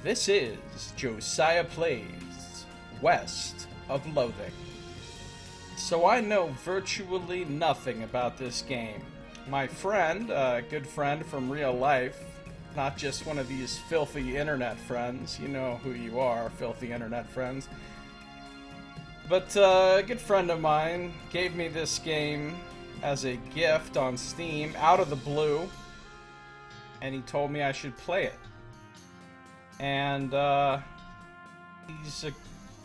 This is Josiah Plays West of Loathing. So I know virtually nothing about this game. My friend, a good friend from real life, not just one of these filthy internet friends, you know who you are, filthy internet friends, but a good friend of mine gave me this game as a gift on Steam, out of the blue, and he told me I should play it. And he's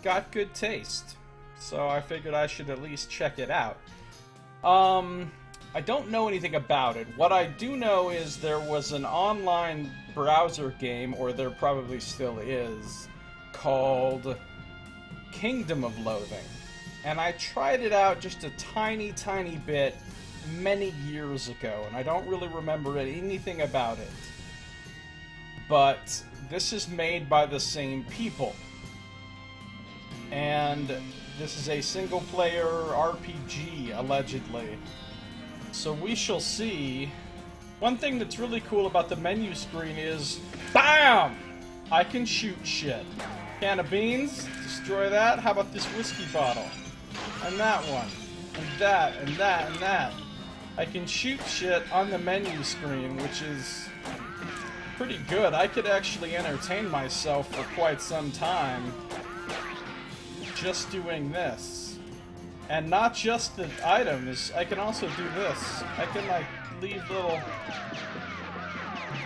got good taste, so I figured I should at least check it out. I don't know anything about it. What I do know is there was an online browser game, or there probably still is, called Kingdom of Loathing. And I tried it out just a tiny bit many years ago, and I don't really remember anything about it. But this is made by the same people. And this is a single-player RPG, allegedly. So we shall see. One thing that's really cool about the menu screen is, BAM! I can shoot shit. Can of beans, destroy that. How about this whiskey bottle? And that one. And that, and that, and that. I can shoot shit on the menu screen, which is pretty good. I could actually entertain myself for quite some time just doing this. And not just the items, I can also do this. I can, like, leave little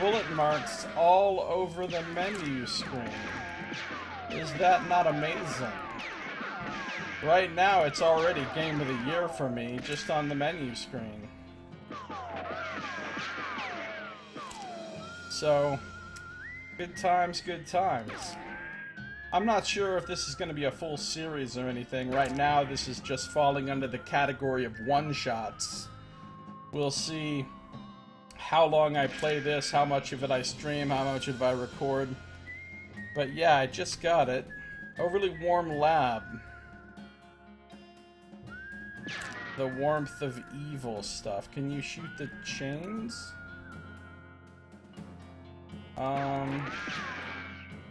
bullet marks all over the menu screen. Is that not amazing? Right now, it's already Game of the Year for me, just on the menu screen. So, good times, good times. I'm not sure if this is going to be a full series or anything. Right now, this is just falling under the category of one-shots. We'll see how long I play this, how much of it I stream, how much of it I record. But yeah, I just got it. Overly Warm Lab. The Warmth of Evil stuff. Can you shoot the chains?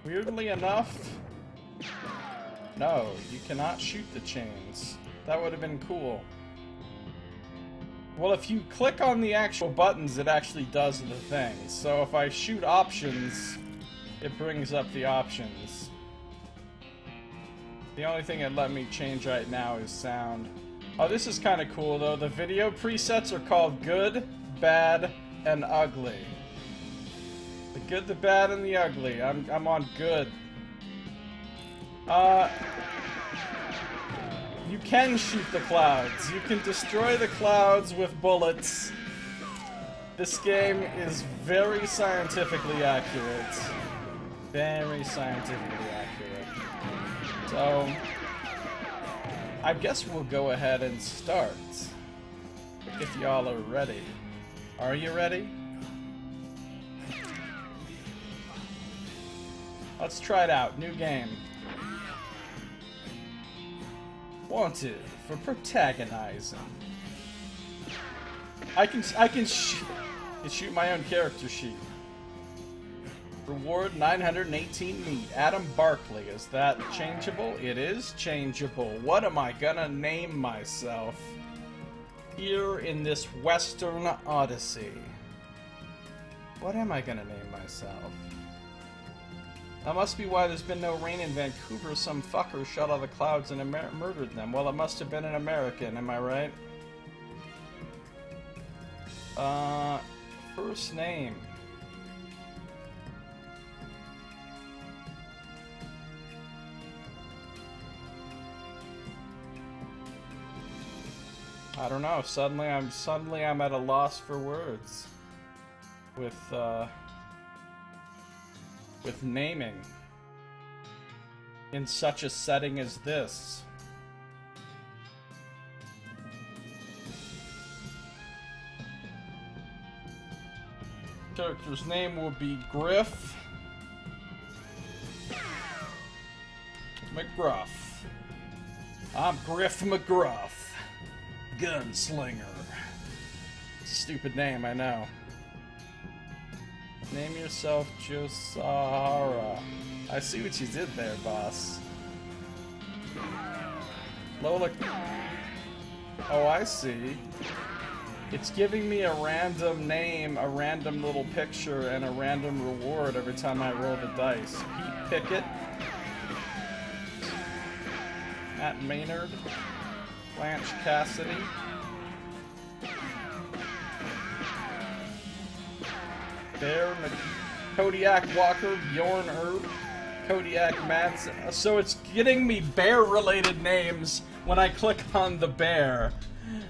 Weirdly enough, no, you cannot shoot the chains. That would have been cool. Well, if you click on the actual buttons, it actually does the thing. So if I shoot options, it brings up the options. The only thing it let me change right now is sound. Oh, this is kind of cool, though. The video presets are called Good, Bad, and Ugly. The good, the bad, and the ugly. I'm on good. You can shoot the clouds. You can destroy the clouds with bullets. This game is very scientifically accurate. Very scientifically accurate. So, I guess we'll go ahead and start. If y'all are ready. Are you ready? Let's try it out. New game. Wanted for protagonizing. I can shoot my own character sheet. Reward 918 meat. Adam Barkley. Is that changeable? It is changeable. What am I gonna name myself here in this Western Odyssey? What am I gonna name myself? That must be why there's been no rain in Vancouver. Some fucker shot out of the clouds and murdered them. Well, it must have been an American, am I right? First name. I don't know. Suddenly I'm at a loss for words. With naming in such a setting as this. Character's name will be Griff McGruff. I'm Griff McGruff, gunslinger. It's a stupid name, I know. Name yourself Josiah. I see what you did there, boss. Lola. Oh, I see. It's giving me a random name, a random little picture, and a random reward every time I roll the dice. Pete Pickett. Matt Maynard. Blanche Cassidy. Bear Kodiak Walker, Bjorn Herb, Kodiak Madsen. So it's getting me bear-related names when I click on the bear.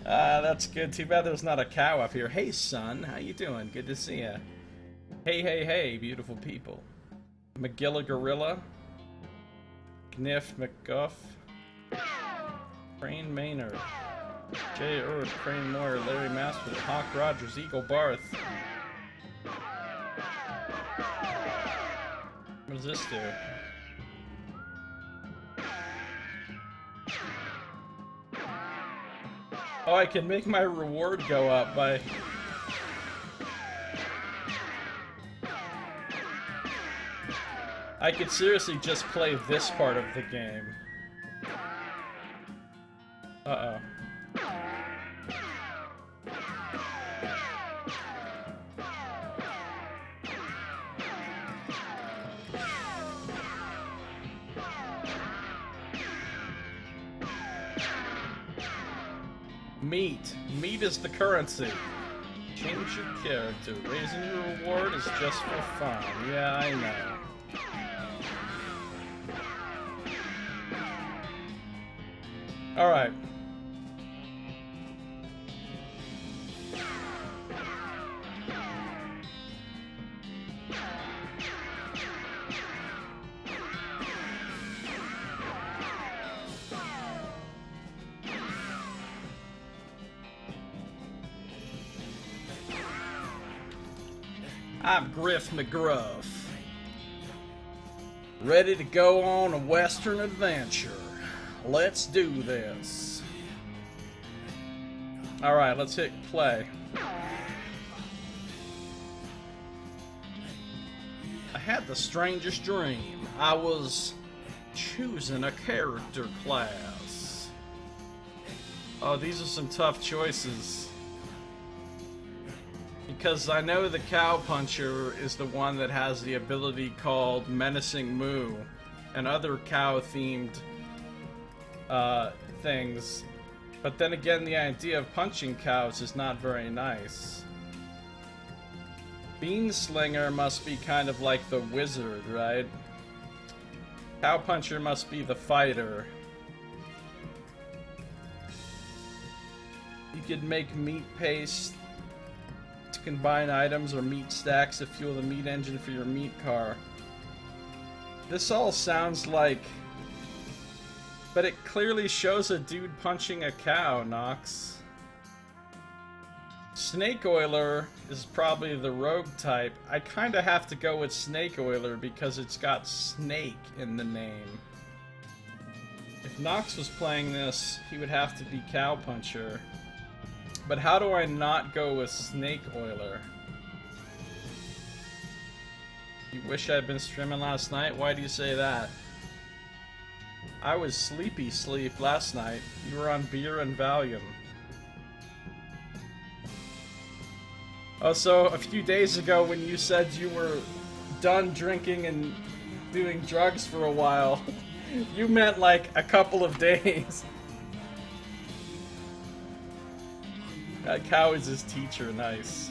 That's good. Too bad there's not a cow up here. Hey, son. How you doing? Good to see ya. Hey, hey, hey, beautiful people. McGilla Gorilla. Gniff McGuff. Crane Maynard. Jay Earth, Crane Moore, Larry Master, Hawk Rogers, Eagle Barth. What does this do? Oh, I can make my reward go up by... I could seriously just play this part of the game. Uh-oh. Meat. Meat is the currency. Change your character. Raising your reward is just for fun. Yeah, I know. Alright. I'm Griff McGruff, ready to go on a western adventure. Let's do this. Alright, let's hit play. I had the strangest dream. I was choosing a character class. Oh, these are some tough choices. Because I know the Cow Puncher is the one that has the ability called Menacing Moo and other cow-themed things. But then again, the idea of punching cows is not very nice. Beanslinger must be kind of like the wizard, right? Cow Puncher must be the fighter. You could make meat paste to combine items or meat stacks to fuel the meat engine for your meat car. This all sounds like... But it clearly shows a dude punching a cow, Nox. Snake Oiler is probably the rogue type. I kinda have to go with Snake Oiler because it's got snake in the name. If Nox was playing this, he would have to be Cow Puncher. But how do I not go with Snake Oiler? You wish I'd been streaming last night? Why do you say that? I was sleepy sleep last night. You were on beer and Valium. Oh, so a few days ago when you said you were done drinking and doing drugs for a while, you meant like a couple of days. That cow is his teacher, nice.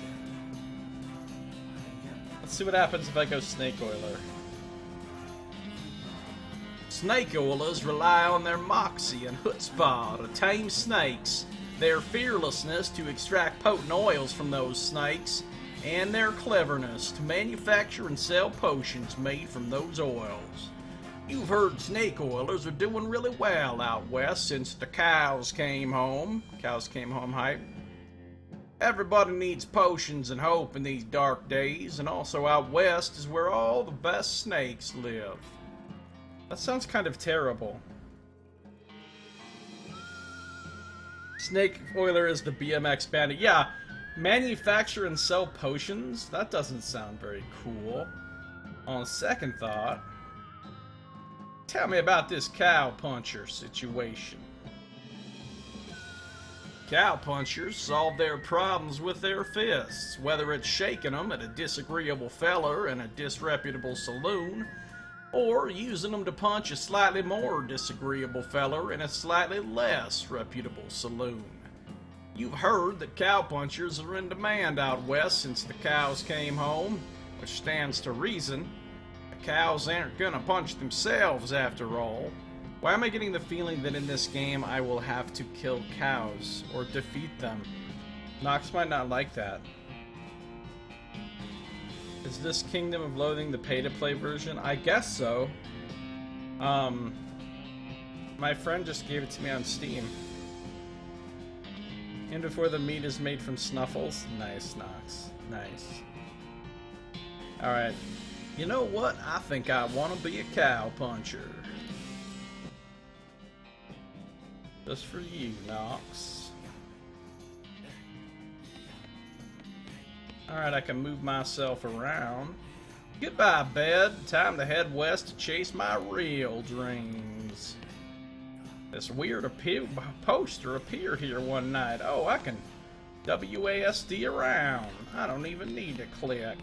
Let's see what happens if I go Snake Oiler. Snake Oilers rely on their moxie and chutzpah to tame snakes, their fearlessness to extract potent oils from those snakes, and their cleverness to manufacture and sell potions made from those oils. You've heard Snake Oilers are doing really well out west since the cows came home. Cows came home hype. Everybody needs potions and hope in these dark days, and also out west is where all the best snakes live. That sounds kind of terrible. Snake Oiler is the BMX bandit. Yeah, Manufacture and sell potions? That doesn't sound very cool. On second thought, tell me about this cow puncher situation. Cow punchers solve their problems with their fists, whether it's shaking them at a disagreeable feller in a disreputable saloon, or using them to punch a slightly more disagreeable feller in a slightly less reputable saloon. You've heard that cow punchers are in demand out west since the cows came home, which stands to reason. The cows aren't gonna punch themselves after all. Why am I getting the feeling that in this game I will have to kill cows or defeat them? Nox might not like that. Is this Kingdom of Loathing the pay-to-play version? I guess so. My friend just gave it to me on Steam. And before the meat is made from snuffles. Nice, Nox. Nice. Alright. You know what? I think I want to be a cow puncher. Just for you, Nox. Alright, I can move myself around. Goodbye, bed. Time to head west to chase my real dreams. This weird poster appeared here one night. Oh, I can WASD around. I don't even need to click.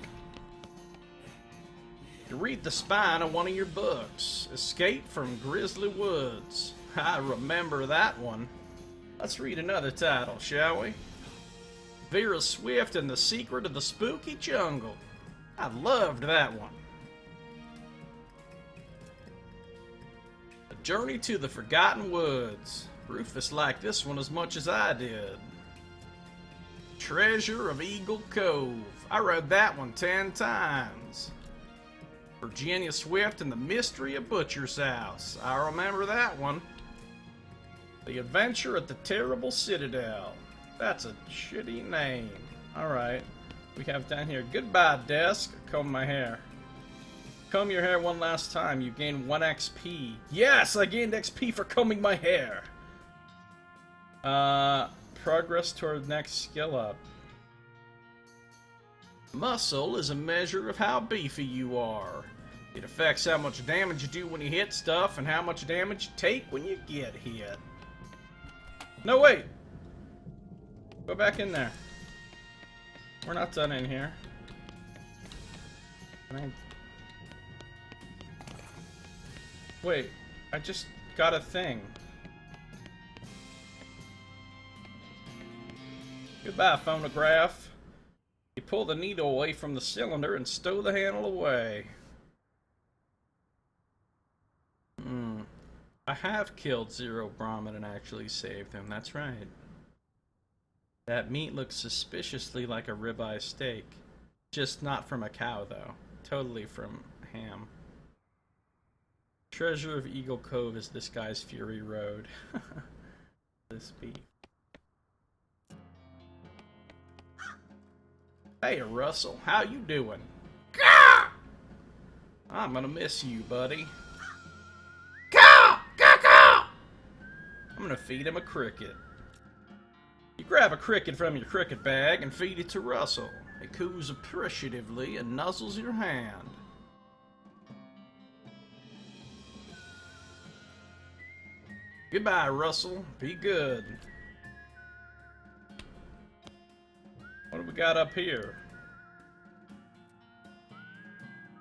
You read the spine of one of your books. Escape from Grizzly Woods. I remember that one. Let's read another title, shall we? Vera Swift and the Secret of the Spooky Jungle. I loved that one. A Journey to the Forgotten Woods. Rufus liked this one as much as I did. Treasure of Eagle Cove. I read that one 10 times. Virginia Swift and the Mystery of Butcher's House. I remember that one. The Adventure at the Terrible Citadel. That's a shitty name. Alright. We have down here, goodbye desk. Comb my hair. Comb your hair one last time. You gain 1 XP. Yes, I gained XP for combing my hair. Progress toward next skill up. Muscle is a measure of how beefy you are. It affects how much damage you do when you hit stuff and how much damage you take when you get hit. No, wait! Go back in there. We're not done in here. Wait, I just got a thing. Goodbye, phonograph. You pull the needle away from the cylinder and stow the handle away. I have killed Zero Brahmin and actually saved him, that's right. That meat looks suspiciously like a ribeye steak. Just not from a cow, though. Totally from ham. Treasure of Eagle Cove is this guy's Fury Road. This beef. Hey, Russell, how you doing? Caw! I'm gonna miss you, buddy. Caw! Caw, caw! I'm gonna feed him a cricket. You grab a cricket from your cricket bag and feed it to Russell. He coos appreciatively and nuzzles your hand. Goodbye, Russell. Be good. What do we got up here?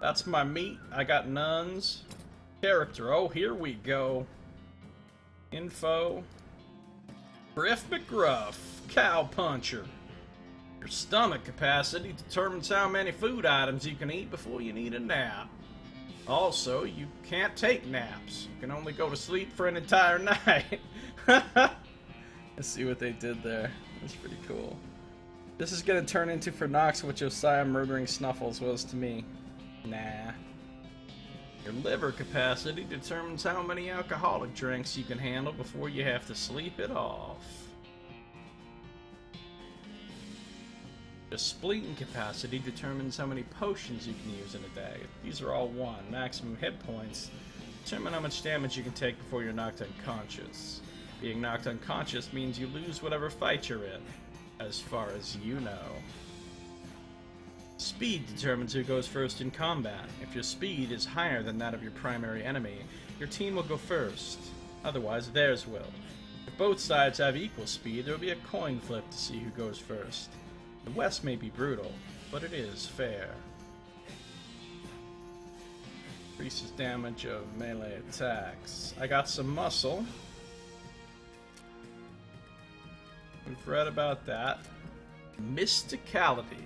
That's my meat. I got nuns. Character. Oh, here we go. Info. Griff McGruff. Cow puncher. Your stomach capacity determines how many food items you can eat before you need a nap. Also, you can't take naps. You can only go to sleep for an entire night. Let's see what they did there. That's pretty cool. This is gonna turn into for Nox what Josiah murdering Snuffles was to me. Nah. Your liver capacity determines how many alcoholic drinks you can handle before you have to sleep it off. Your spleen capacity determines how many potions you can use in a day. These are all 1. Maximum hit points determine how much damage you can take before you're knocked unconscious. Being knocked unconscious means you lose whatever fight you're in. as far as you know. Speed determines who goes first in combat. If your speed is higher than that of your primary enemy, your team will go first. Otherwise, theirs will. If both sides have equal speed, there will be a coin flip to see who goes first. The West may be brutal, but it is fair. Increases damage of melee attacks. I got some muscle. We've read about that. Mysticality.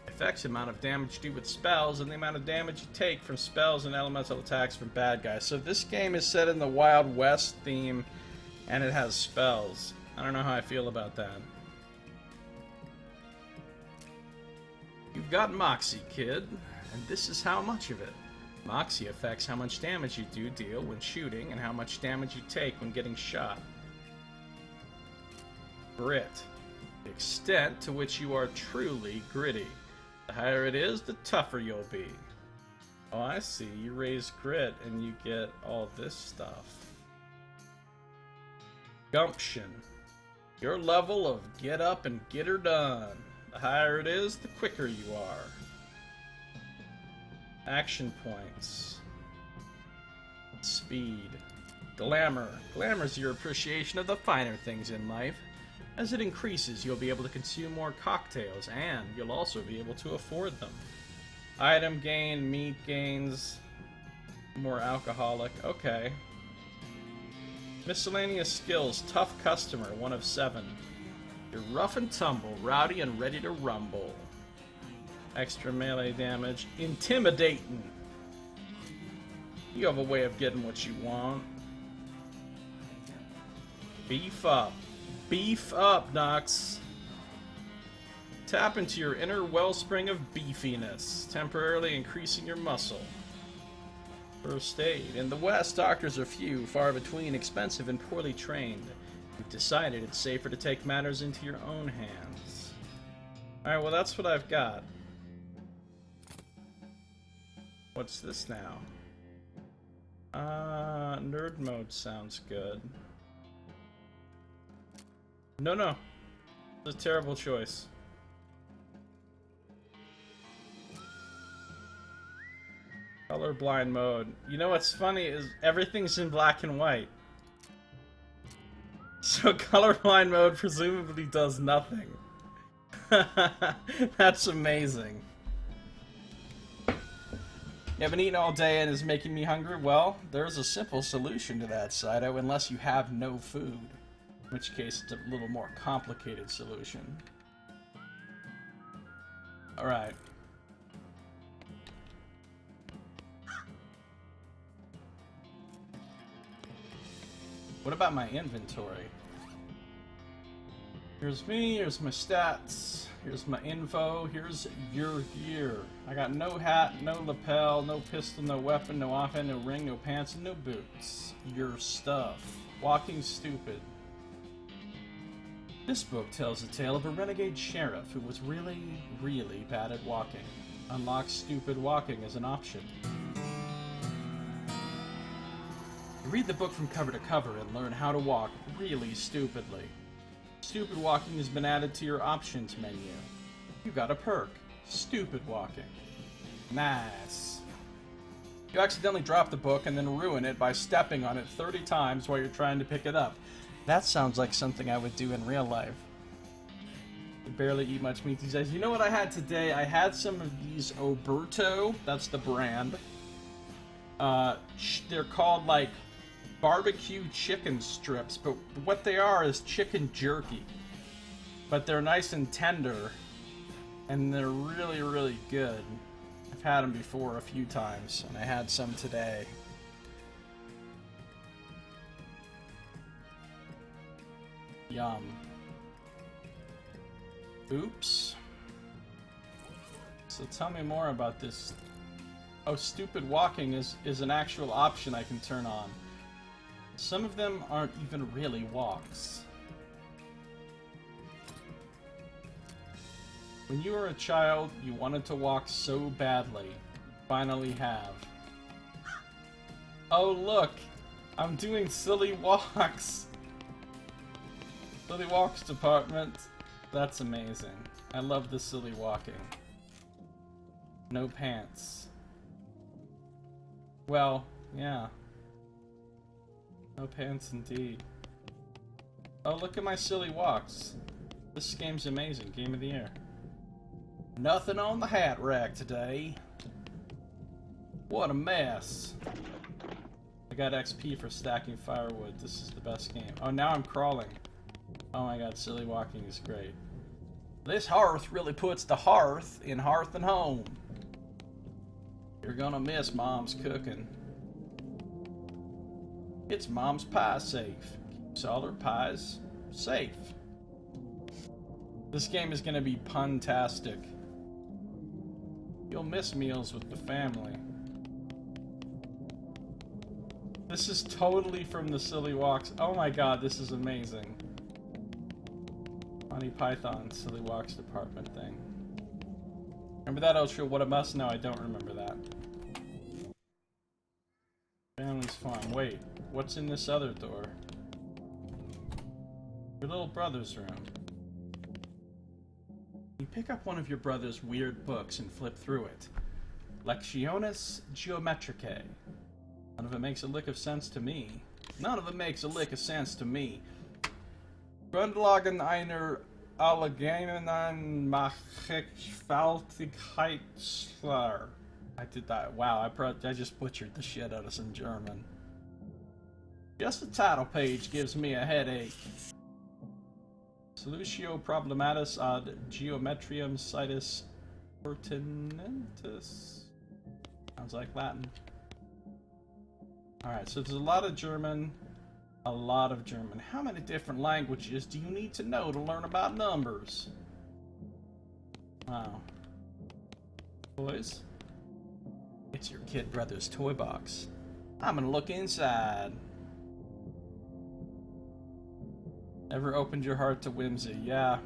Affects the amount of damage you do with spells and the amount of damage you take from spells and elemental attacks from bad guys. So this game is set in the Wild West theme, and it has spells. I don't know how I feel about that. You've got Moxie, kid, and this is how much of it. Moxie affects how much damage you do deal when shooting and how much damage you take when getting shot. Grit. The extent to which you are truly gritty. The higher it is, the tougher you'll be. Oh, I see. You raise grit and you get all this stuff. Gumption. Your level of get up and get her done. The higher it is, the quicker you are. Action points. Speed. Glamour. Glamour's your appreciation of the finer things in life. As it increases, you'll be able to consume more cocktails, and you'll also be able to afford them. Item gain, meat gains, more alcoholic. Okay. Miscellaneous skills. Tough customer, 1 of 7. You're rough and tumble, rowdy and ready to rumble. Extra melee damage. Intimidating. You have a way of getting what you want. Beef up. Beef up, Nox. Tap into your inner wellspring of beefiness, temporarily increasing your muscle. First aid. In the West, doctors are few, far between, expensive, and poorly trained. You've decided it's safer to take matters into your own hands. Alright, well that's what I've got. What's this now? Nerd mode sounds good. No. It's a terrible choice. Colorblind mode. You know what's funny is everything's in black and white. So colorblind mode presumably does nothing. That's amazing. You haven't eaten all day and is making me hungry? Well, there's a simple solution to that, Saito, unless you have no food. In which case, it's a little more complicated solution. Alright. What about my inventory? Here's me, here's my stats, here's my info, here's your gear. I got no hat, no lapel, no pistol, no weapon, no offhand, no ring, no pants, and no boots. Your stuff. Walking stupid. This book tells the tale of a renegade sheriff who was really, really bad at walking. Unlock stupid walking as an option. Read the book from cover to cover and learn how to walk really stupidly. Stupid walking has been added to your options menu. You got a perk. Stupid walking. Nice. You accidentally drop the book and then ruin it by stepping on it 30 times while you're trying to pick it up. That sounds like something I would do in real life. I barely eat much meat these days. You know what I had today? I had some of these Oberto. That's the brand. They're called like barbecue chicken strips, but what they are is chicken jerky. But they're nice and tender, and they're really, really good. I've had them before a few times, and I had some today. Yum. Oops. So tell me more about this. Oh, stupid walking is an actual option I can turn on. Some of them aren't even really walks. When you were a child, you wanted to walk so badly. Finally have. Oh look! I'm doing silly walks! Silly walks department. That's amazing. I love the silly walking. No pants. Well, yeah. No pants indeed. Oh, look at my silly walks. This game's amazing. Game of the year. Nothing on the hat rack today. What a mess. I got XP for stacking firewood. This is the best game. Oh, now I'm crawling. Oh my god, silly walking is great. This hearth really puts the hearth in hearth and home. You're gonna miss Mom's cooking. It's Mom's pie safe. Keeps all her pies safe. This game is gonna be pun-tastic. You'll miss meals with the family. This is totally from the Silly Walks. Oh my god, this is amazing. Monty Python Silly Walks department thing. Remember that outro? What a must? No, I don't remember that. Family's farm. Wait, what's in this other door? Your little brother's room. You pick up one of your brother's weird books and flip through it. Lectiones Geometricae. None of it makes a lick of sense to me. None of it makes a lick of sense to me. Grundlagen einer allgemeinen Machtigkeitsschler. I did that. Wow, I just butchered the shit out of some German. Just the title page gives me a headache. Solutio problematis ad geometrium situs pertinentis. Sounds like Latin. Alright, so there's a lot of German. A lot of German. How many different languages do you need to know to learn about numbers? Wow. Boys? It's your kid brother's toy box. I'm gonna look inside. Ever opened your heart to whimsy? Yeah.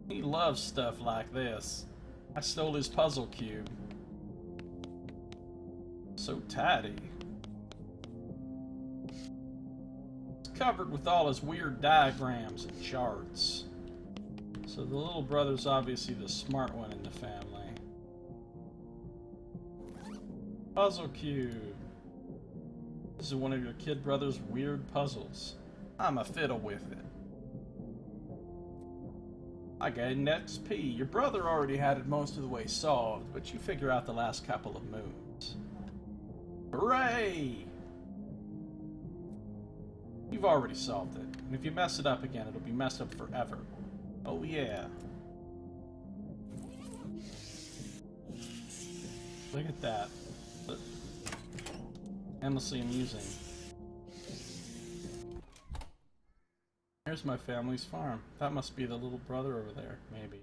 He loves stuff like this. I stole his puzzle cube. So tatty. It's covered with all his weird diagrams and charts. So the little brother's obviously the smart one in the family. Puzzle cube. This is one of your kid brother's weird puzzles. I'ma fiddle with it. I gained XP. Your brother already had it most of the way solved, but you figure out the last couple of moves. Hooray! You've already solved it, and if you mess it up again, it'll be messed up forever. Oh yeah. Look at that. Endlessly amusing. Here's my family's farm. That must be the little brother over there, maybe.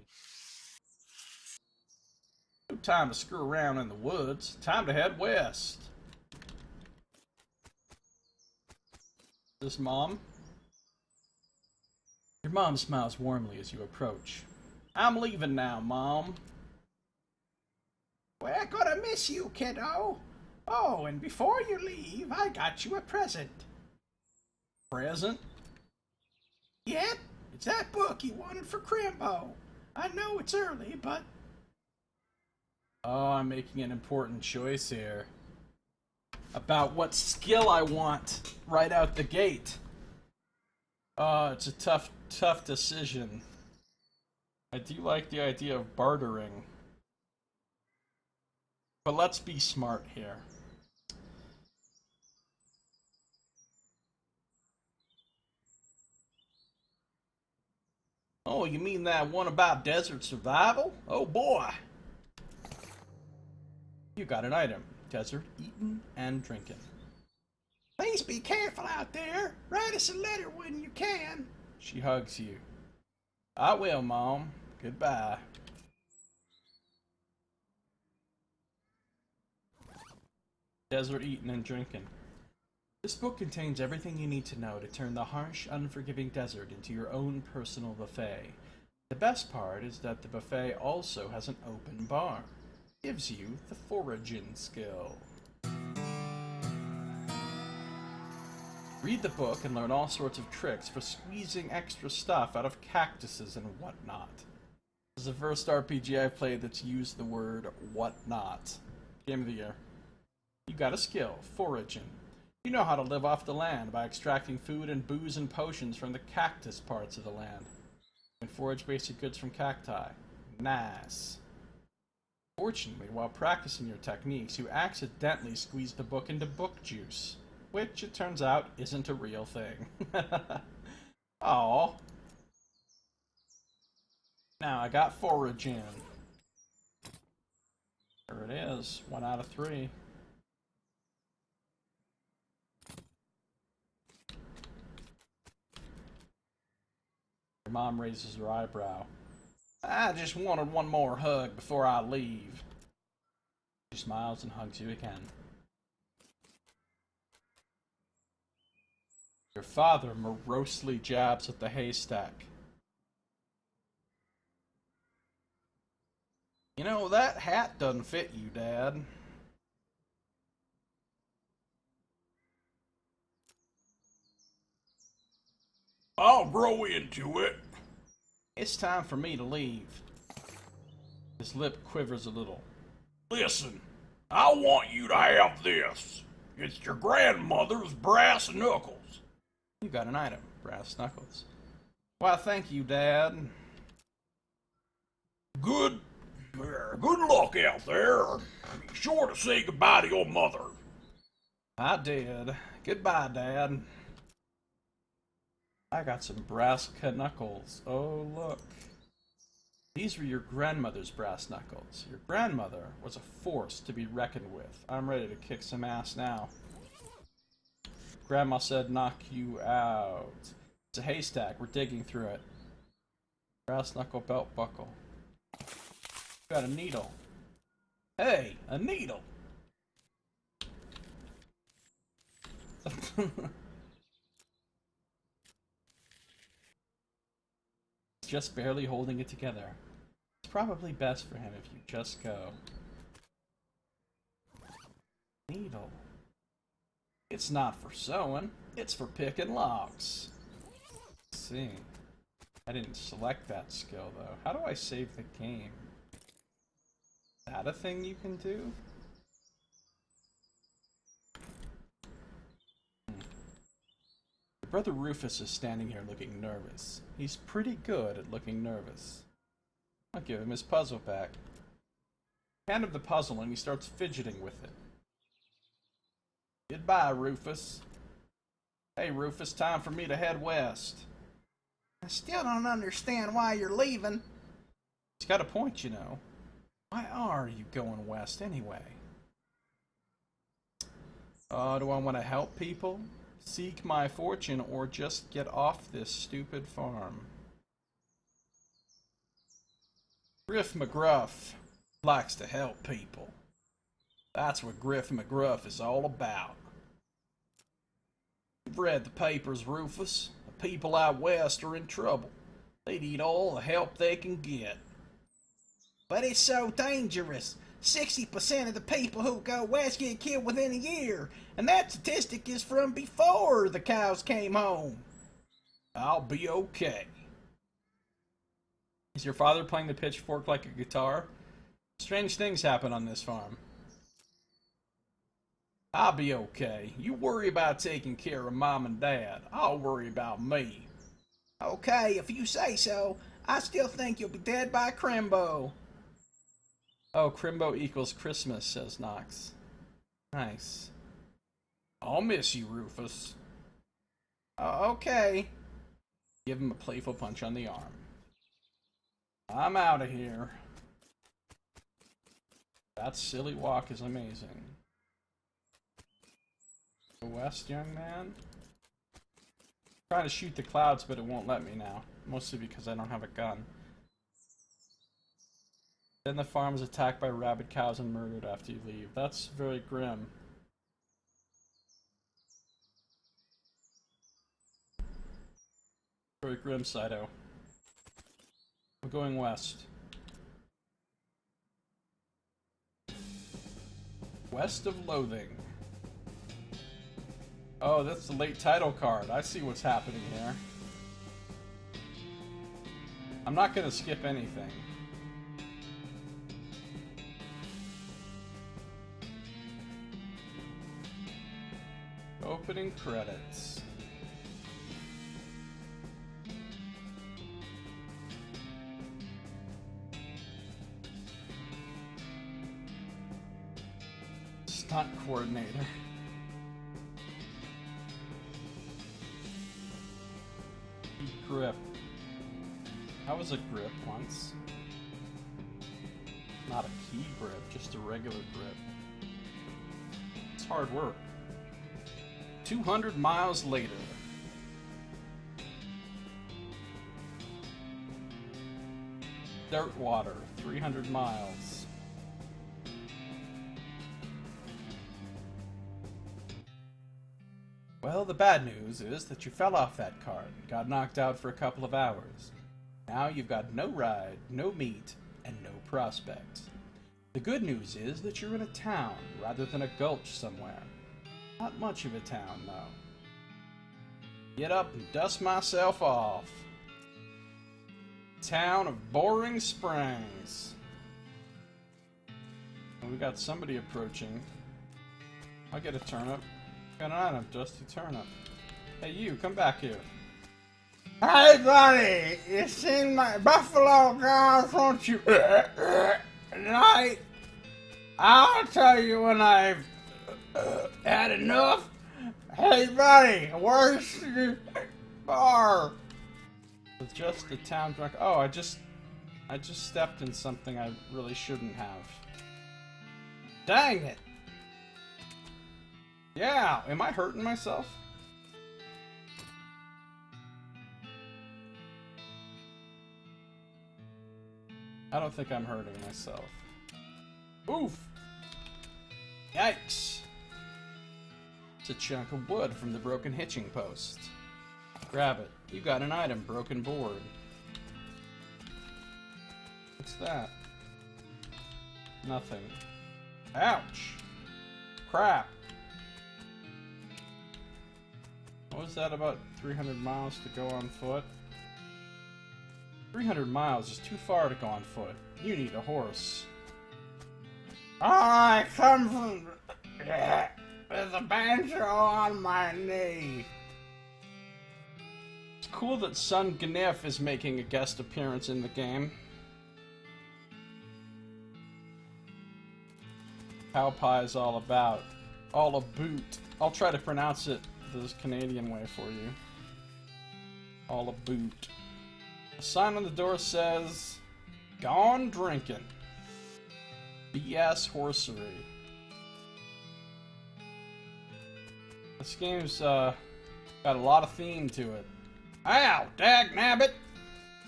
No time to screw around in the woods. Time to head west. This Mom? Your mom smiles warmly as you approach. I'm leaving now, Mom. We're gonna miss you, kiddo. Oh, and before you leave, I got you a present. Present? Yep, it's that book you wanted for Crimbo. I know it's early, but... Oh, I'm making an important choice here. About what skill I want right out the gate. Oh, it's a tough decision. I do like the idea of bartering. But let's be smart here. Oh, you mean that one about desert survival? Oh boy! You got an item. Desert eating and drinking. Please be careful out there. Write us a letter when you can. She hugs you. I will, Mom. Goodbye. Desert eating and drinking. This book contains everything you need to know to turn the harsh, unforgiving desert into your own personal buffet. The best part is that the buffet also has an open bar. Gives you the foraging skill. Read the book and learn all sorts of tricks for squeezing extra stuff out of cactuses and whatnot. This is the first RPG I've played that's used the word whatnot. Game of the year. You got a skill, foraging. You know how to live off the land by extracting food and booze and potions from the cactus parts of the land. You can forage basic goods from cacti. Nice. Fortunately, while practicing your techniques, you accidentally squeeze the book into book juice, which it turns out isn't a real thing. Aww. Now I got foraging. There it is, 1 out of 3. Your mom raises her eyebrow. I just wanted one more hug before I leave. She smiles and hugs you again. Your father morosely jabs at the haystack. You know, that hat doesn't fit you, Dad. I'll grow into it. It's time for me to leave. His lip quivers a little. Listen, I want you to have this. It's your grandmother's brass knuckles. You got an item, brass knuckles. Why, thank you, Dad. Good luck out there. Be sure to say goodbye to your mother. I did. Goodbye, Dad. I got some brass knuckles. Oh, look. These were your grandmother's brass knuckles. Your grandmother was a force to be reckoned with. I'm ready to kick some ass now. Grandma said knock you out. It's a haystack. We're digging through it. Brass knuckle belt buckle. Got a needle. Hey, a needle! Just barely holding it together. It's probably best for him if you just go. Needle. It's not for sewing, it's for picking logs. Let's see. I didn't select that skill though. How do I save the game? Is that a thing you can do? Brother Rufus is standing here looking nervous. He's pretty good at looking nervous. I'll give him his puzzle back. Hand him the puzzle and he starts fidgeting with it. Goodbye, Rufus. Hey, Rufus, time for me to head west. I still don't understand why you're leaving. He's got a point, you know. Why are you going west anyway? Do I want to help people? Seek my fortune, or just get off this stupid farm? Griff McGruff likes to help people. That's what Griff McGruff is all about. You've read the papers, Rufus. The people out west are in trouble. They need all the help they can get. But it's so dangerous. 60% of the people who go west get killed within a year, and that statistic is from before the cows came home. I'll be okay. Is your father playing the pitchfork like a guitar? Strange things happen on this farm. I'll be okay. You worry about taking care of Mom and Dad. I'll worry about me. Okay, if you say so. I still think you'll be dead by Crimbo. Oh, Crimbo equals Christmas, says Nox. Nice. I'll miss you, Rufus. Okay. Give him a playful punch on the arm. I'm out of here. That silly walk is amazing. Go west, young man. I'm trying to shoot the clouds, but it won't let me now. Mostly because I don't have a gun. Then the farm is attacked by rabid cows and murdered after you leave. That's very grim. Very grim, Saito. We're going west. West of Loathing. Oh, that's the late title card. I see what's happening here. I'm not gonna skip anything. Opening credits. Stunt coordinator. Grip. That was a grip once. Not a key grip, just a regular grip. It's hard work. 200 miles later. Dirt water, 300 miles. Well, the bad news is that you fell off that cart and got knocked out for a couple of hours. Now you've got no ride, no meat, and no prospects. The good news is that you're in a town rather than a gulch somewhere. Not much of a town, though. Get up and dust myself off. Town of Boring Springs. And we got somebody approaching. I'll get a turnip. Got an item, Dusty Turnip. Hey, you, come back here. Hey, buddy, you seen my buffalo girls, won't you? Tonight, I'll tell you when I've had enough. Hey, buddy, where's the bar? It's just the town drunk. Oh, I just stepped in something I really shouldn't have. Dang it! Yeah, am I hurting myself? I don't think I'm hurting myself. Oof! Yikes! It's a chunk of wood from the broken hitching post. Grab it. You got an item, broken board. What's that? Nothing. Ouch! Crap! What was that about 300 miles to go on foot? 300 miles is too far to go on foot. You need a horse. I come from with a banjo on my knee. It's cool that Son Gniff is making a guest appearance in the game. Cow pie is all about. All a boot. I'll try to pronounce it the Canadian way for you. All a boot. A sign on the door says, "Gone drinking. BS horsery." This game's got a lot of theme to it. Ow, dagnabbit!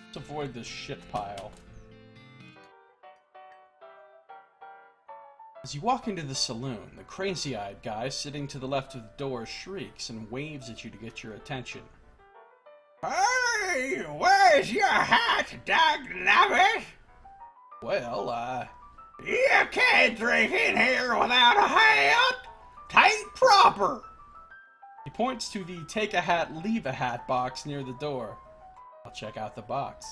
Let's avoid this shit pile. As you walk into the saloon, the crazy-eyed guy sitting to the left of the door shrieks and waves at you to get your attention. Hey, where's your hat, dagnabbit? Well, You can't drink in here without a hat. Tain't proper. He points to the take a hat, leave a hat box near the door. I'll check out the box.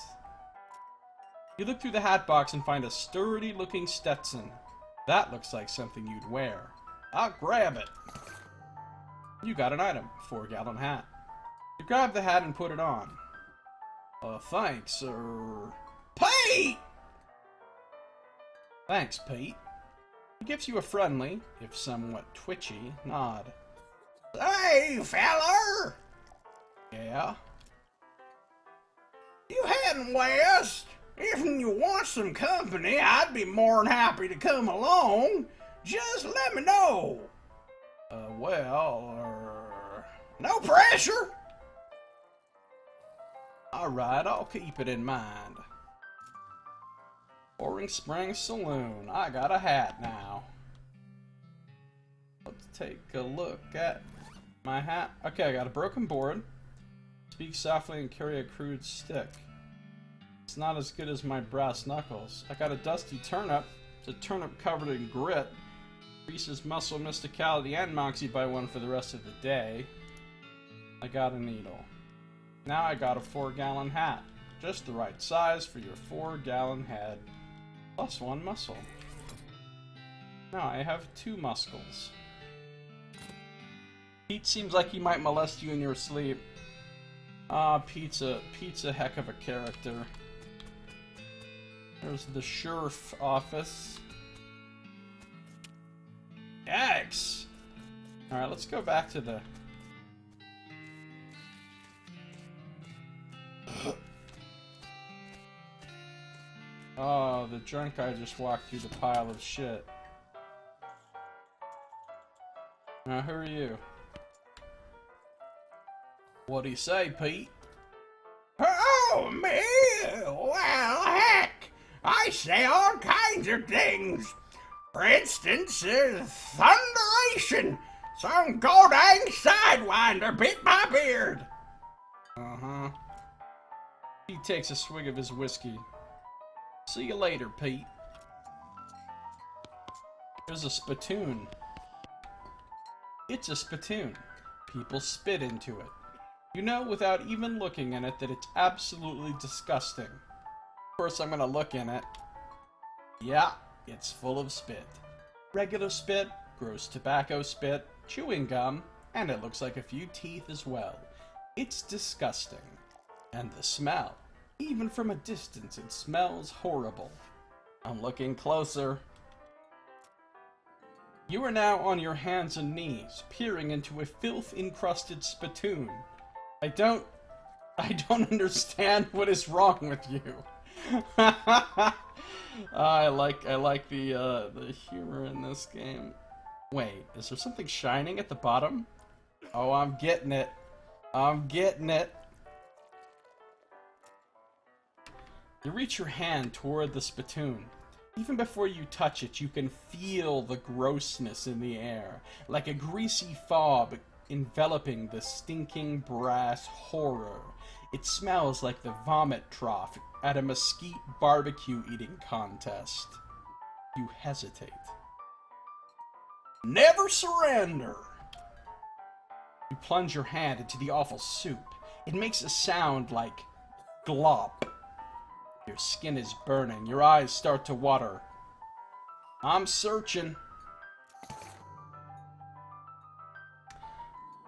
You look through the hat box and find a sturdy-looking Stetson. That looks like something you'd wear. I'll grab it. You got an item, 4-gallon hat. You grab the hat and put it on. Thanks, sir. Pete! Thanks, Pete. He gives you a friendly, if somewhat twitchy, nod. Hey, feller! Yeah? You heading west? If you want some company, I'd be more than happy to come along. Just let me know. No pressure. Alright, I'll keep it in mind. Boring Springs Saloon. I got a hat now. Let's take a look at my hat. Okay, I got a broken board. Speak softly and carry a crude stick. It's not as good as my brass knuckles. I got a dusty turnip. It's a turnip covered in grit. Increases muscle mysticality and moxie by 1 for the rest of the day. I got a needle. Now I got a 4-gallon hat. Just the right size for your 4-gallon head. Plus 1 muscle. Now I have 2 muscles. Pete seems like he might molest you in your sleep. Pete's a heck of a character. There's the sheriff office. Yikes! Alright, let's go back to the... Oh, the drunk guy just walked through the pile of shit. Now, who are you? What'd he say, Pete? Oh, me? Well, heck, I say all kinds of things. For instance, thunderation. Some god-dang sidewinder bit my beard. Uh-huh. He takes a swig of his whiskey. See you later, Pete. There's a spittoon. It's a spittoon. People spit into it. You know without even looking in it that it's absolutely disgusting. Of course, I'm gonna look in it. Yeah, it's full of spit. Regular spit, gross tobacco spit, chewing gum, and it looks like a few teeth as well. It's disgusting. And the smell. Even from a distance, it smells horrible. I'm looking closer. You are now on your hands and knees, peering into a filth-encrusted spittoon. I don't understand what is wrong with you. I like the humor in this game. Wait, is there something shining at the bottom? Oh, I'm getting it. I'm getting it. You reach your hand toward the spittoon. Even before you touch it, you can feel the grossness in the air, like a greasy fog enveloping the stinking brass horror. It smells like the vomit trough at a mesquite barbecue eating contest. You hesitate. Never surrender. You plunge your hand into the awful soup. It makes a sound like glop. Your skin is burning. Your eyes start to water. I'm searching.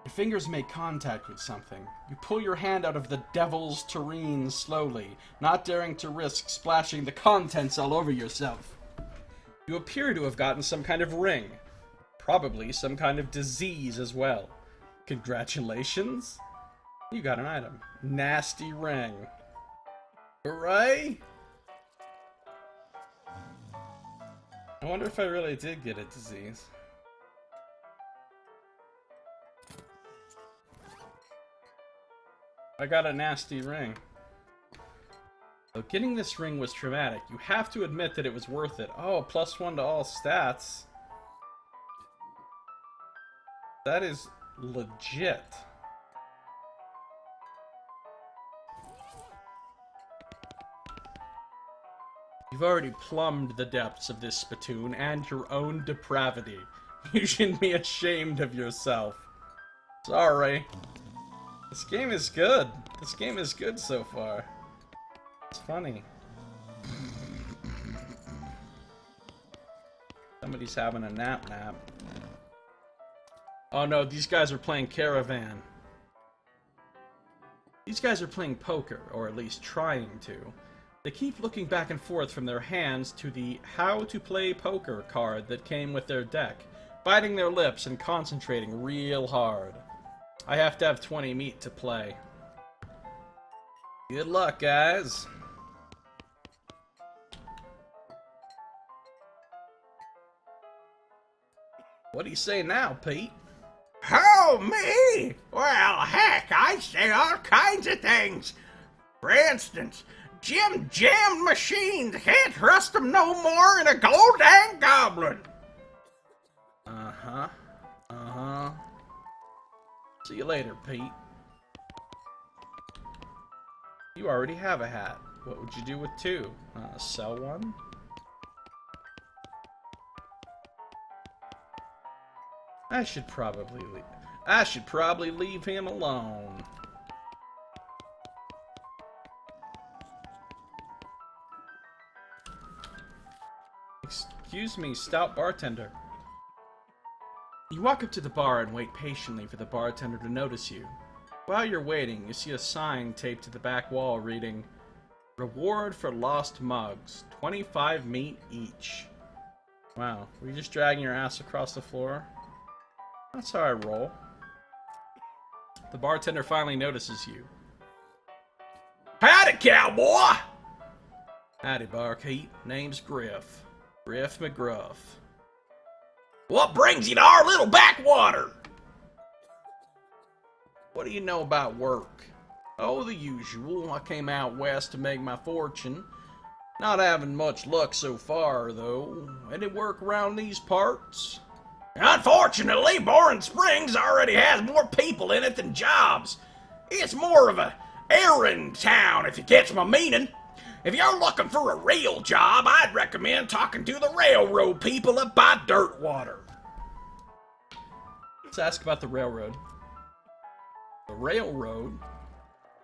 Your fingers make contact with something. You pull your hand out of the devil's tureen slowly, not daring to risk splashing the contents all over yourself. You appear to have gotten some kind of ring. Probably some kind of disease as well. Congratulations. You got an item. Nasty ring. Hooray! I wonder if I really did get a disease. I got a nasty ring. So getting this ring was traumatic. You have to admit that it was worth it. Oh, +1 to all stats. That is legit. You've already plumbed the depths of this spittoon and your own depravity. You shouldn't be ashamed of yourself. Sorry. This game is good. This game is good so far. It's funny. Somebody's having a nap. Oh no, these guys are playing Caravan. These guys are playing poker, or at least trying to. They keep looking back and forth from their hands to the How to Play Poker card that came with their deck, biting their lips and concentrating real hard. I have to have 20 meat to play. Good luck, guys. What do you say now, Pete? Oh, me? Well, heck, I say all kinds of things. For instance, Jim Jammed Machines can't trust him no more than a gold-dang goblin. Uh-huh. See you later, Pete. You already have a hat. What would you do with 2? Sell one? I should probably leave him alone. Excuse me, stout bartender. You walk up to the bar and wait patiently for the bartender to notice you. While you're waiting, you see a sign taped to the back wall reading, "Reward for lost mugs, 25 meat each." Wow, were you just dragging your ass across the floor? That's how I roll. The bartender finally notices you. Howdy, cowboy! Howdy, barkeep. Name's Griff. Griff McGruff. What brings you to our little backwater? What do you know about work? Oh, the usual. I came out west to make my fortune. Not having much luck so far, though. Any work around these parts? Unfortunately, Boring Springs already has more people in it than jobs. It's more of a errand town, if you catch my meaning. If you're looking for a real job, I'd recommend talking to the railroad people up by Dirtwater. Let's ask about the railroad. The railroad?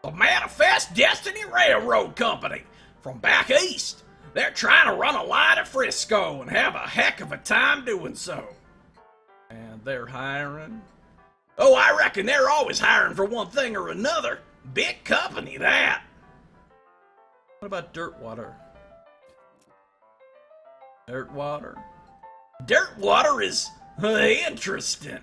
The Manifest Destiny Railroad Company from back east. They're trying to run a line at Frisco and have a heck of a time doing so. And they're hiring? Oh, I reckon they're always hiring for one thing or another. Big company, that. What about Dirtwater? Dirtwater? Dirtwater is interesting.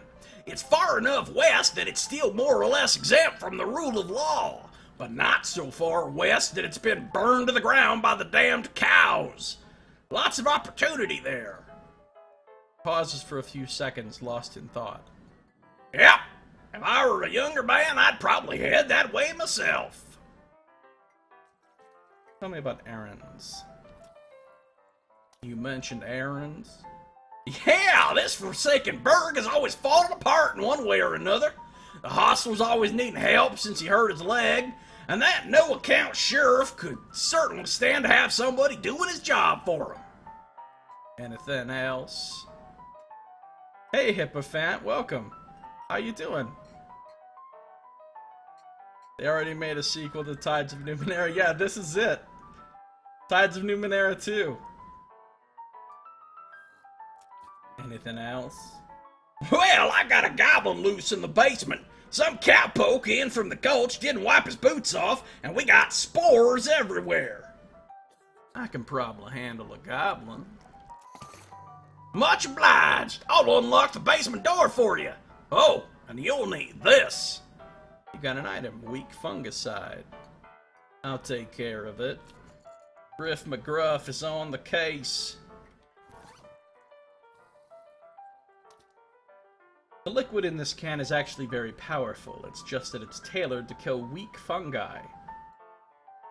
It's far enough west that it's still more or less exempt from the rule of law, but not so far west that it's been burned to the ground by the damned cows. Lots of opportunity there. Pauses for a few seconds, lost in thought. Yep. If I were a younger man, I'd probably head that way myself. Tell me about errands. You mentioned errands? Yeah, this forsaken burg has always fallen apart in one way or another. The hostler's always needing help since he hurt his leg, and that no-account sheriff could certainly stand to have somebody doing his job for him. Anything else? Hey, Hippofant, welcome. How you doing? They already made a sequel to Tides of Numenera. Yeah, this is it. Tides of Numenera 2. Anything else? Well, I got a goblin loose in the basement. Some cowpoke in from the gulch didn't wipe his boots off, and we got spores everywhere. I can probably handle a goblin. Much obliged. I'll unlock the basement door for you. Oh, and you'll need this. You got an item, weak fungicide. I'll take care of it. Griff McGruff is on the case. The liquid in this can is actually very powerful. It's just that it's tailored to kill weak fungi.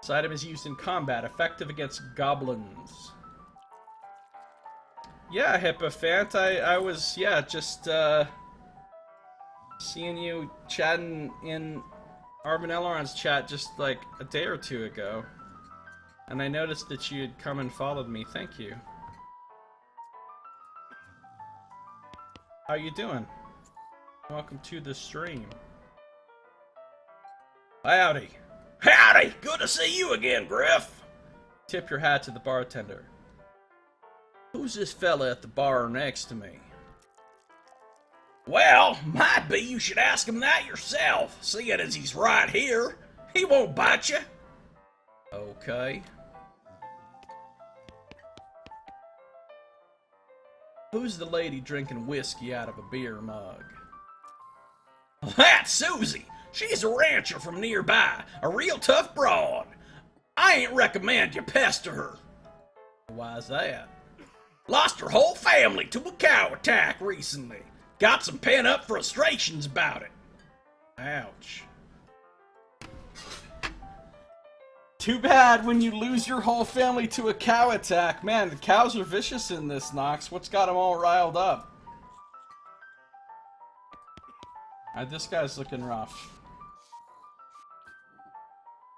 This item is used in combat, effective against goblins. Yeah, Hippofant, I was, just, seeing you chatting in Arvin Elrond's chat just like a day or two ago. And I noticed that you had come and followed me. Thank you. How you doing? Welcome to the stream. Howdy. Howdy! Good to see you again, Griff. Tip your hat to the bartender. Who's this fella at the bar next to me? Well, might be you should ask him that yourself, seeing as he's right here. He won't bite you. Okay. Who's the lady drinking whiskey out of a beer mug? That's Susie. She's a rancher from nearby, a real tough broad. I ain't recommend you pester her. Why's that? Lost her whole family to a cow attack recently. Got some pent-up frustrations about it. Ouch. Too bad when you lose your whole family to a cow attack. Man, the cows are vicious in this, Nox. What's got them all riled up? Alright, this guy's looking rough.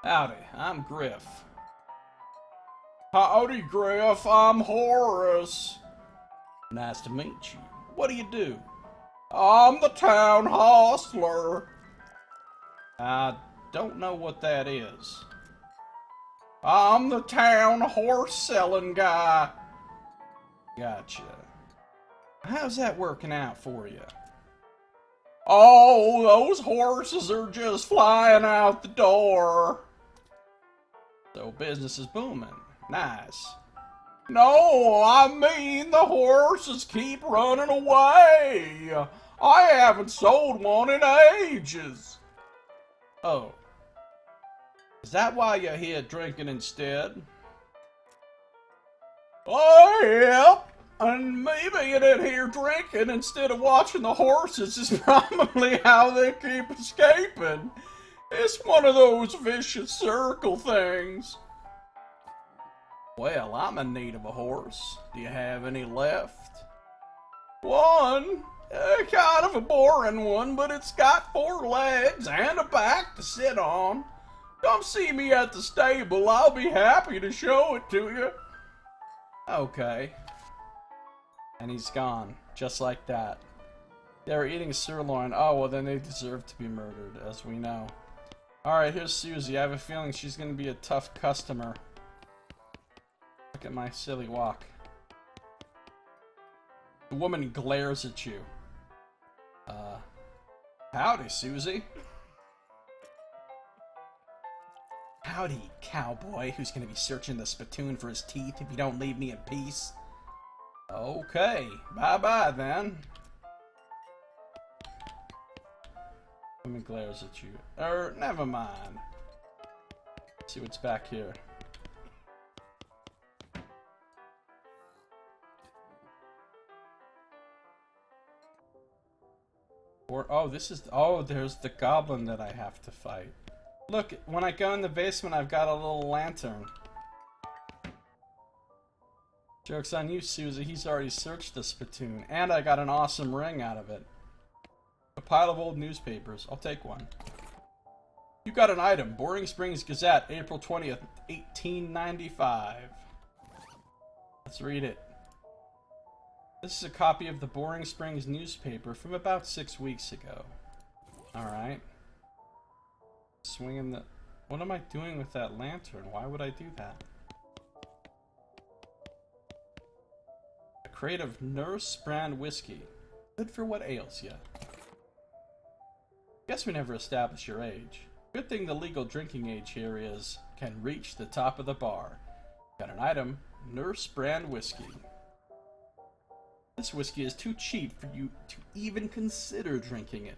Howdy, I'm Griff. Howdy, Griff. I'm Horace. Nice to meet you. What do you do? I'm the town hostler. I don't know what that is. I'm the town horse selling guy. Gotcha. How's that working out for you? Oh, those horses are just flying out the door. So business is booming. Nice. No, I mean the horses keep running away. I haven't sold one in ages. Oh. Is that why you're here drinking instead? Oh, yep. And me being in here drinking instead of watching the horses is probably how they keep escaping. It's one of those vicious circle things. Well, I'm in need of a horse. Do you have any left? One? Kind of a boring one, but it's got 4 legs and a back to sit on. Come see me at the stable. I'll be happy to show it to you. Okay. And he's gone. Just like that. They were eating sirloin. Oh, well then they deserve to be murdered, as we know. Alright, here's Susie. I have a feeling she's going to be a tough customer. Look at my silly walk. The woman glares at you. Howdy, Susie. Howdy, cowboy, who's gonna be searching the spittoon for his teeth if you don't leave me in peace. Okay, bye-bye then. Woman glares at you. Never mind. Let's see what's back here. There's the goblin that I have to fight. Look, when I go in the basement, I've got a little lantern. Joke's on you, Susie. He's already searched the spittoon. And I got an awesome ring out of it. A pile of old newspapers. I'll take one. You got an item. Boring Springs Gazette, April 20th, 1895. Let's read it. This is a copy of the Boring Springs newspaper from about 6 weeks ago. Alright. Swinging the... What am I doing with that lantern? Why would I do that? A crate of Nurse brand whiskey. Good for what ails ya. Guess we never established your age. Good thing the legal drinking age here is... can reach the top of the bar. Got an item. Nurse brand whiskey. This whiskey is too cheap for you to even consider drinking it.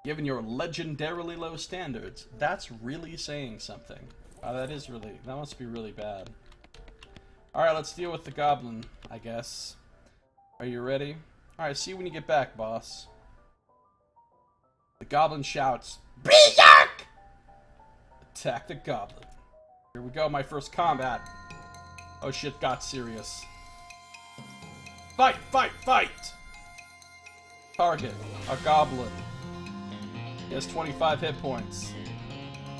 Given your legendarily low standards, that's really saying something. Oh, that must be really bad. Alright, let's deal with the goblin, I guess. Are you ready? Alright, see you when you get back, boss. The goblin shouts, Berserk! Attack the goblin. Here we go, my first combat. Oh shit, got serious. Fight, fight, fight! Target, a goblin. He has 25 hit points.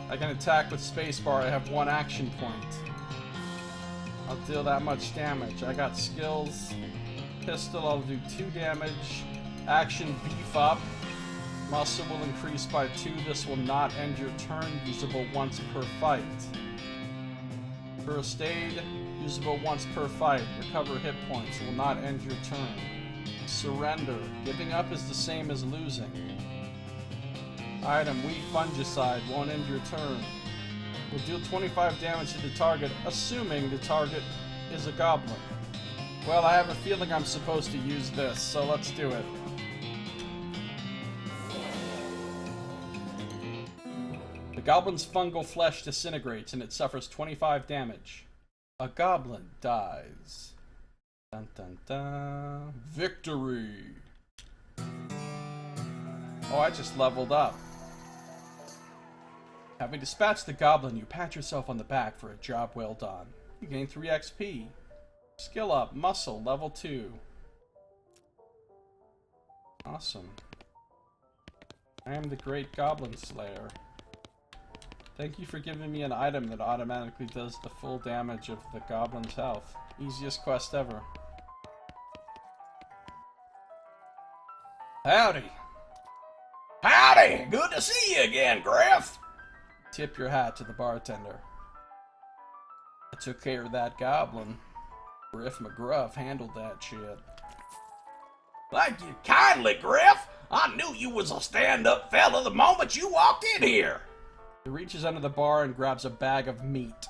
I can attack with spacebar. I have 1 action point. I'll deal that much damage. I got skills. Pistol, I'll do 2 damage. Action, beef up. Muscle will increase by 2. This will not end your turn. Usable once per fight. First aid, usable once per fight. Recover hit points. Will not end your turn. Surrender. Giving up is the same as losing. Item, weak fungicide. Won't end your turn. Will deal 25 damage to the target, assuming the target is a goblin. Well, I have a feeling I'm supposed to use this, so let's do it. The goblin's fungal flesh disintegrates and it suffers 25 damage. A goblin dies. Dun dun dun. Victory! Oh, I just leveled up. Having dispatched the goblin, you pat yourself on the back for a job well done. You gain 3 XP. Skill up, muscle, level 2. Awesome. I am the great goblin slayer. Thank you for giving me an item that automatically does the full damage of the goblin's health. Easiest quest ever. Howdy. Howdy! Good to see you again, Griff. Tip your hat to the bartender. I took care of that goblin. Griff McGruff handled that shit. Thank you kindly, Griff. I knew you was a stand-up fella the moment you walked in here. He reaches under the bar and grabs a bag of meat.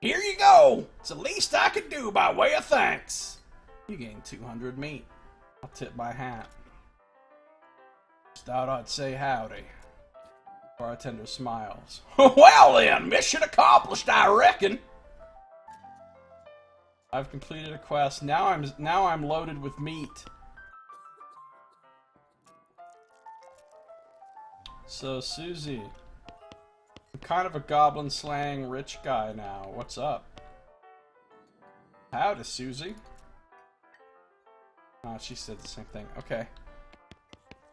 Here you go. It's the least I could do by way of thanks. You gained 200 meat. I'll tip my hat. Just thought I'd say howdy. Bartender smiles. Well then, mission accomplished, I reckon. I've completed a quest. Now I'm loaded with meat. So Susie, I'm kind of a goblin slaying rich guy now. What's up? Howdy, Susie. Oh, she said the same thing. Okay.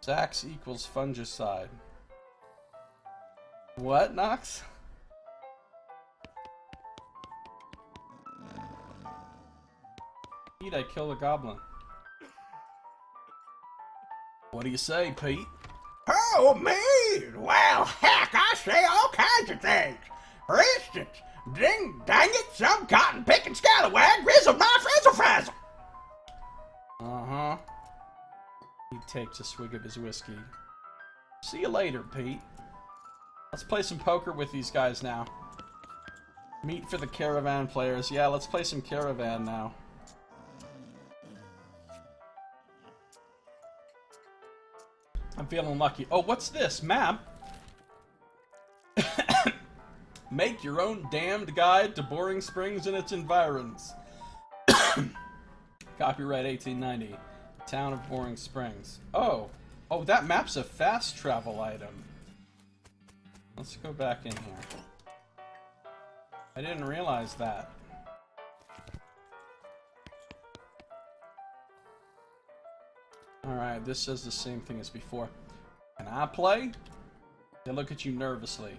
Zax equals fungicide. What, Nox? Pete, I killed a goblin. What do you say, Pete? Oh, me? Well, heck, I say all kinds of things. For instance, dang it, some cotton-picking scallywag grizzled my frizzle-frazzle. Uh-huh. He takes a swig of his whiskey. See you later, Pete. Let's play some poker with these guys now. Meet for the caravan players. Yeah, let's play some caravan now. I'm feeling lucky. Oh, what's this? Map? Make your own damned guide to Boring Springs and its environs. Copyright 1890. Town of Boring Springs. Oh, that map's a fast travel item. Let's go back in here. I didn't realize that. Alright, this says the same thing as before. Can I play? They look at you nervously.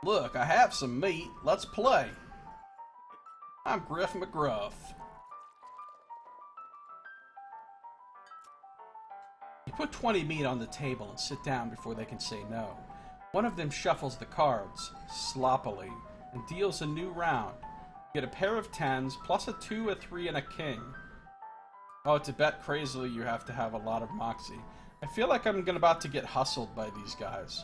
Look, I have some meat. Let's play. I'm Griff McGruff. You put 20 meat on the table and sit down before they can say no. One of them shuffles the cards, sloppily, and deals a new round. You get a pair of tens, plus a 2, a 3, and a king. Oh, to bet crazily you have to have a lot of moxie. I feel like I'm about to get hustled by these guys.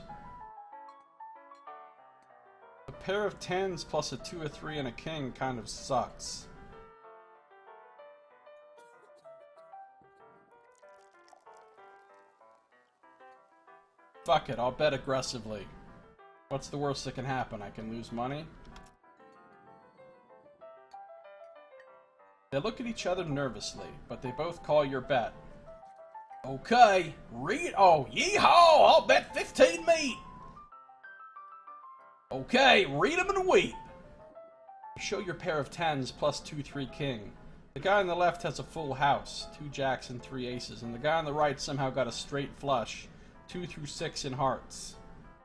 A pair of tens plus a 2, a 3, and a king kind of sucks. Fuck it, I'll bet aggressively. What's the worst that can happen? I can lose money? They look at each other nervously, but they both call your bet. Okay, oh, yeehaw! I'll bet 15 meat! Okay, read 'em and weep! You show your pair of tens plus 2, 3 king. The guy on the left has a full house, 2 jacks and 3 aces, and the guy on the right somehow got a straight flush, 2 through 6 in hearts.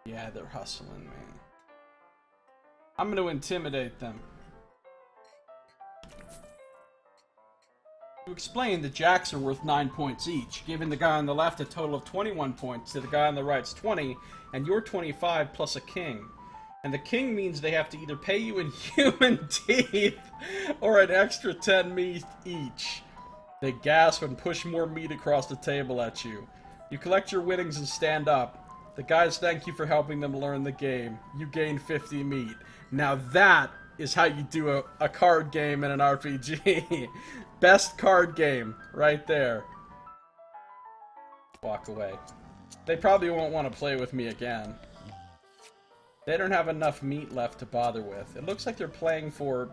Yeah, they're hustling, man. I'm gonna intimidate them. To explain, the jacks are worth 9 points each, giving the guy on the left a total of 21 points, to the guy on the right's 20, and you're 25 plus a king. And the king means they have to either pay you in human teeth or an extra 10 meat each. They gasp and push more meat across the table at you. You collect your winnings and stand up. The guys thank you for helping them learn the game. You gain 50 meat. Now that is how you do a card game in an RPG. Best card game, right there. Walk away. They probably won't want to play with me again. They don't have enough meat left to bother with. It looks like they're playing for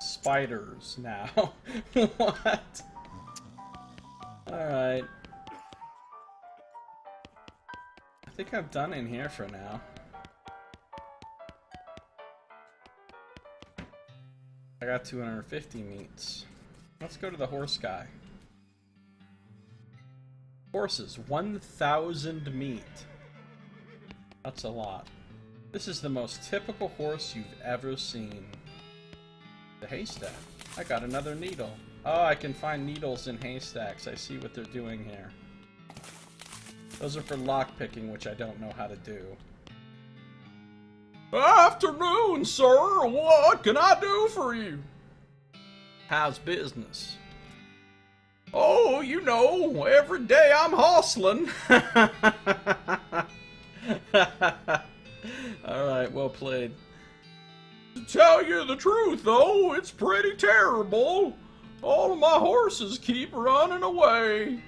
spiders now. What? Alright. I think I'm done in here for now. I got 250 meats. Let's go to the horse guy. Horses, 1,000 meat. That's a lot. This is the most typical horse you've ever seen. The haystack. I got another needle. Oh, I can find needles in haystacks. I see what they're doing here. Those are for lockpicking, which I don't know how to do. Afternoon, sir. What can I do for you? How's business? Oh, you know, every day I'm hustling. Alright, well played. To tell you the truth, though, it's pretty terrible. All of my horses keep running away.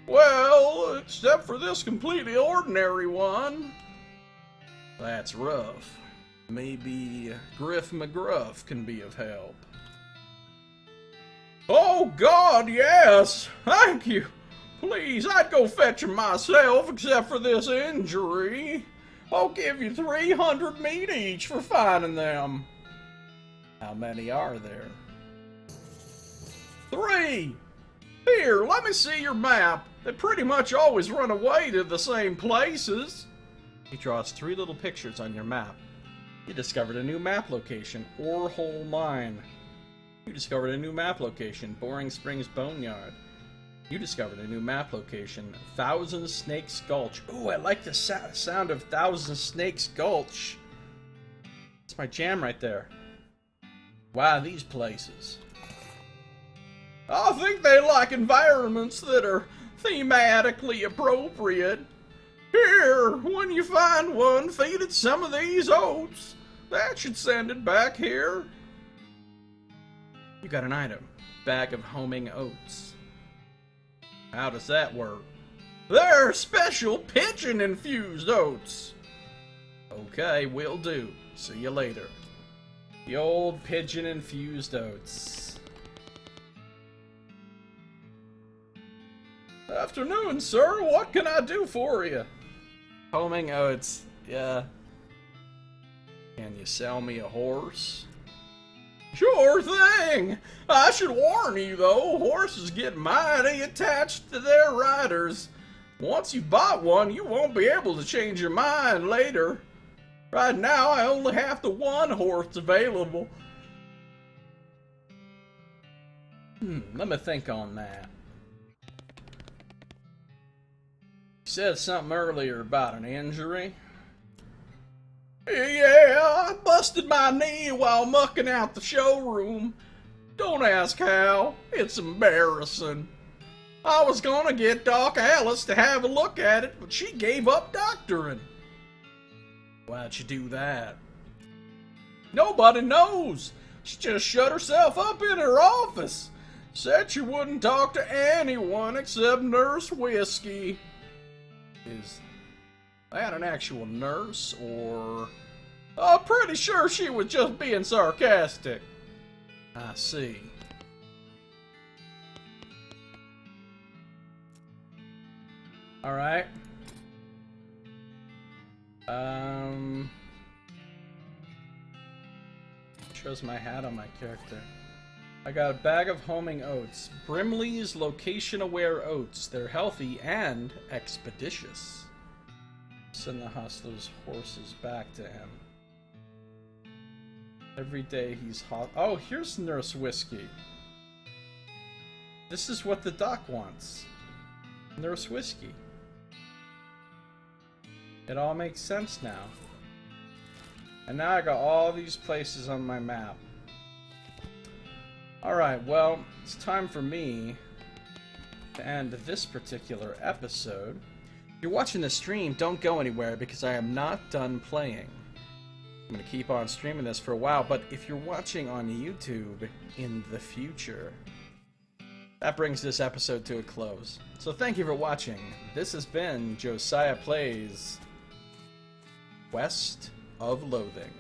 Well, except for this completely ordinary one. That's rough. Maybe Griff McGruff can be of help. Oh, God, yes. Thank you. Please, I'd go fetch him myself, except for this injury. I'll give you 300 meat each for finding them. How many are there? 3. Here, let me see your map. They pretty much always run away to the same places. He draws 3 little pictures on your map. You discovered a new map location, Orehole Mine. You discovered a new map location, Boring Springs Boneyard. You discovered a new map location, Thousand Snakes Gulch. Ooh, I like the sound of Thousand Snakes Gulch. It's my jam right there. Why these places? I think they like environments that are thematically appropriate. Here, when you find one, feed it some of these oats. That should send it back here. You got an item. Bag of homing oats. How does that work? They're special pigeon-infused oats. Okay, will do. See you later. The old pigeon-infused oats. Afternoon, sir. What can I do for you? Homing oats. Yeah. Can you sell me a horse? Sure thing. I should warn you, though, horses get mighty attached to their riders. Once you've bought one, you won't be able to change your mind later. Right now, I only have the one horse available. Let me think on that. You said something earlier about an injury. Yeah, I busted my knee while mucking out the showroom. Don't ask how. It's embarrassing. I was gonna get Doc Alice to have a look at it, but she gave up doctoring. Why'd you do that? Nobody knows. She just shut herself up in her office. Said she wouldn't talk to anyone except Nurse Whiskey. Is that an actual nurse, or... I'm pretty sure she was just being sarcastic. I see. Alright. Shows my hat on my character. I got a bag of homing oats. Brimley's location-aware oats. They're healthy and expeditious. Send the hustler's horses back to him. Every day he's hot. Oh, here's Nurse Whiskey. This is what the doc wants. Nurse Whiskey. It all makes sense now. And now I got all these places on my map. Alright, well, it's time for me to end this particular episode. If you're watching the stream, don't go anywhere because I am not done playing. I'm going to keep on streaming this for a while, but if you're watching on YouTube in the future, that brings this episode to a close. So thank you for watching. This has been Josiah Plays West of Loathing.